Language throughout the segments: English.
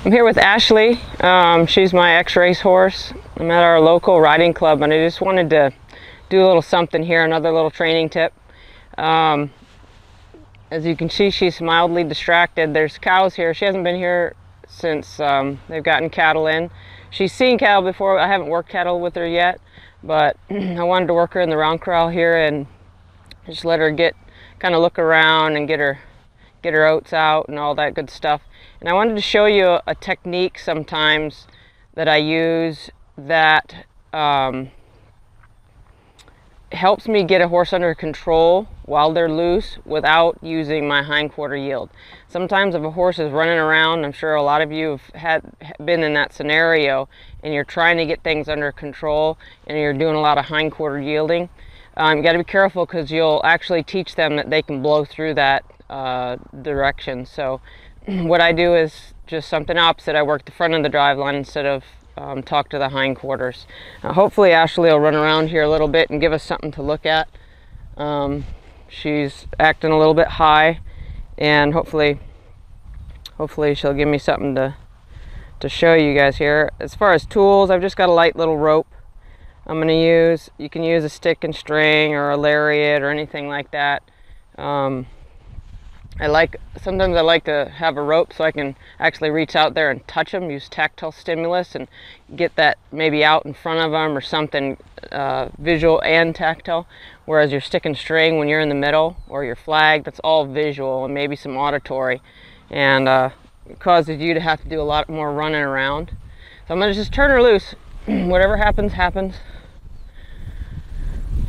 I'm here with Ashley. She's my ex-race horse. I'm at our local riding club and I just wanted to do a little something here, another little training tip. As you can see, she's mildly distracted. There's cows here. She hasn't been here since they've gotten cattle in. She's seen cattle before. I haven't worked cattle with her yet, but I wanted to work her in the round corral here and just let her kind of look around and get her oats out and all that good stuff. And I wanted to show you a technique sometimes that I use that helps me get a horse under control while they're loose without using my hind quarter yield. Sometimes if a horse is running around, I'm sure a lot of you have been in that scenario, and you're trying to get things under control and you're doing a lot of hind quarter yielding, you got to be careful because you'll actually teach them that they can blow through that direction. So what I do is just something opposite. I work the front of the drive line instead of talk to the hind quarters. Hopefully Ashley will run around here a little bit and give us something to look at. She's acting a little bit high, and hopefully she'll give me something to show you guys here. As far as tools, I've just got a light little rope I'm going to use. You can use a stick and string or a lariat or anything like that. Sometimes I like to have a rope so I can actually reach out there and touch them, use tactile stimulus and get that maybe out in front of them or something visual and tactile. Whereas your stick and string, when you're in the middle, or your flag, that's all visual and maybe some auditory, and it causes you to have to do a lot more running around. So I'm going to just turn her loose. Whatever happens, happens.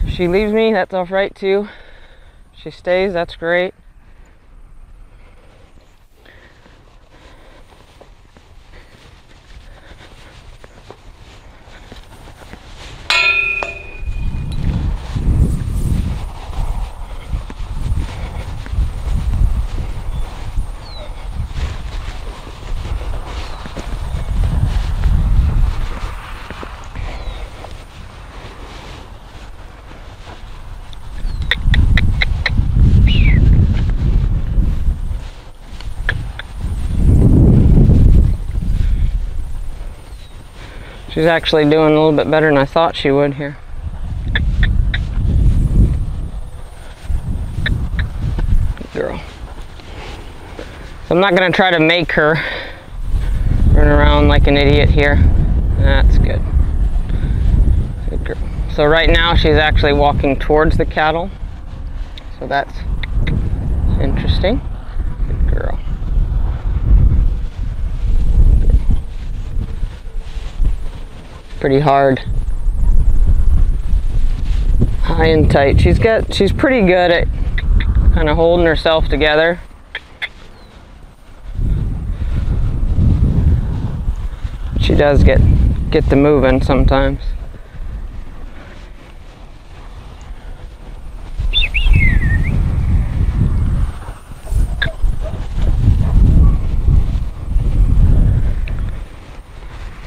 If she leaves me, that's all right too. If she stays, that's great. She's actually doing a little bit better than I thought she would here. Good girl. So I'm not going to try to make her run around like an idiot here. That's good. Good girl. So right now she's actually walking towards the cattle. So that's interesting. Good girl. Pretty hard, high and tight. She's pretty good at kind of holding herself together. She does get the moving sometimes.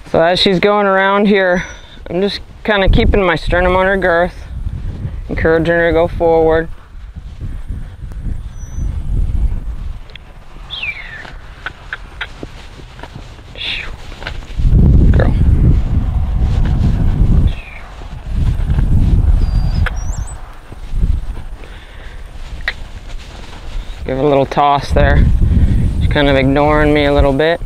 So as she's going around here, I'm just kind of keeping my sternum on her girth, encouraging her to go forward. Girl. Give her a little toss there. She's kind of ignoring me a little bit.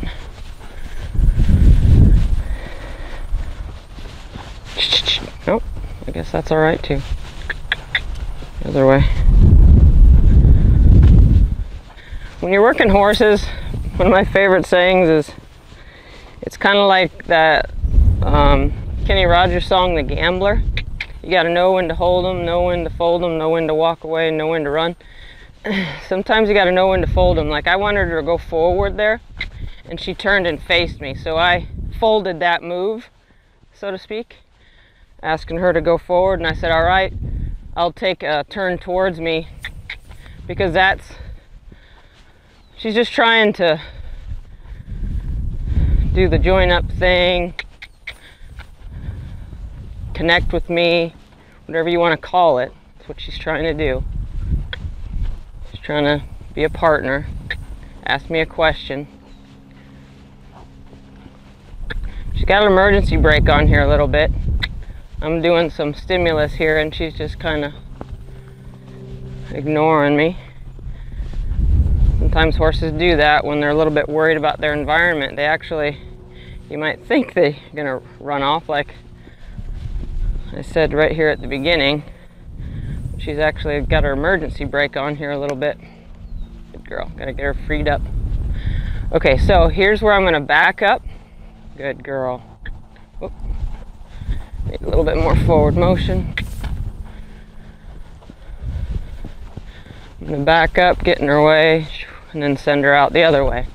Nope, I guess that's all right too. The other way. When you're working horses, one of my favorite sayings is, it's kind of like that Kenny Rogers song, The Gambler. You got to know when to hold them, know when to fold them, know when to walk away, and know when to run. Sometimes you got to know when to fold them. Like I wanted her to go forward there, and she turned and faced me, so I folded that move, so to speak, asking her to go forward, and I said, all right, I'll take a turn towards me, because she's just trying to do the join up thing, connect with me, whatever you want to call it. That's what she's trying to do. She's trying to be a partner, ask me a question. She's got an emergency brake on here a little bit. I'm doing some stimulus here and she's just kind of ignoring me. Sometimes horses do that when they're a little bit worried about their environment. They actually, you might think they're gonna run off, like I said right here at the beginning. She's actually got her emergency brake on here a little bit. Good girl, gotta get her freed up. Okay, so here's where I'm gonna back up. Good girl. Whoop. Need a little bit more forward motion. I'm gonna back up, get in her way, and then send her out the other way.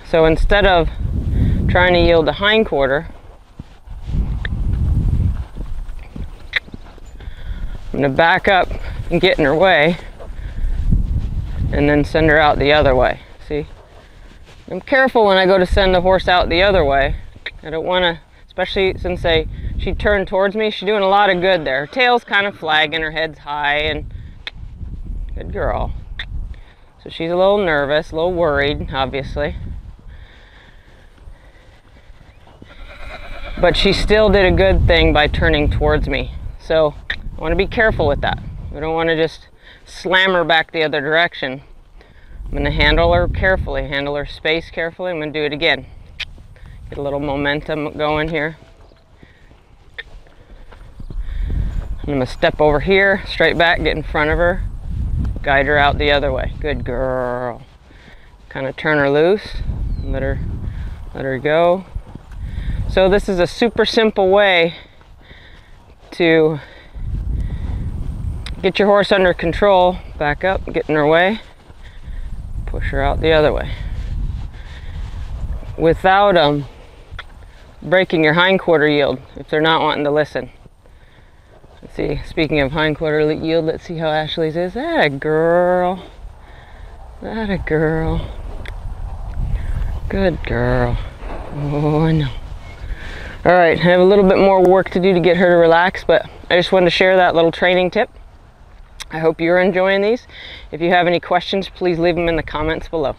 So instead of trying to yield the hind quarter, I'm gonna back up and get in her way, and then send her out the other way. See? I'm careful when I go to send the horse out the other way. I don't wanna, especially since she turned towards me, she's doing a lot of good there. Her tail's kind of flagging, her head's high, and good girl. So she's a little nervous, a little worried, obviously. But she still did a good thing by turning towards me. So I want to be careful with that. We don't want to just slam her back the other direction. I'm going to handle her carefully, handle her space carefully. I'm going to do it again. Get a little momentum going here. I'm going to step over here, straight back, get in front of her, guide her out the other way. Good girl. Kind of turn her loose, and let her go. So this is a super simple way to get your horse under control. Back up, get in her way, push her out the other way. Without breaking your hind quarter yield, if they're not wanting to listen. Let's see, speaking of hind quarter yield, let's see how Ashley's is. That a girl. That a girl. Good girl. Oh, no. All right, I have a little bit more work to do to get her to relax, but I just wanted to share that little training tip. I hope you're enjoying these. If you have any questions, please leave them in the comments below.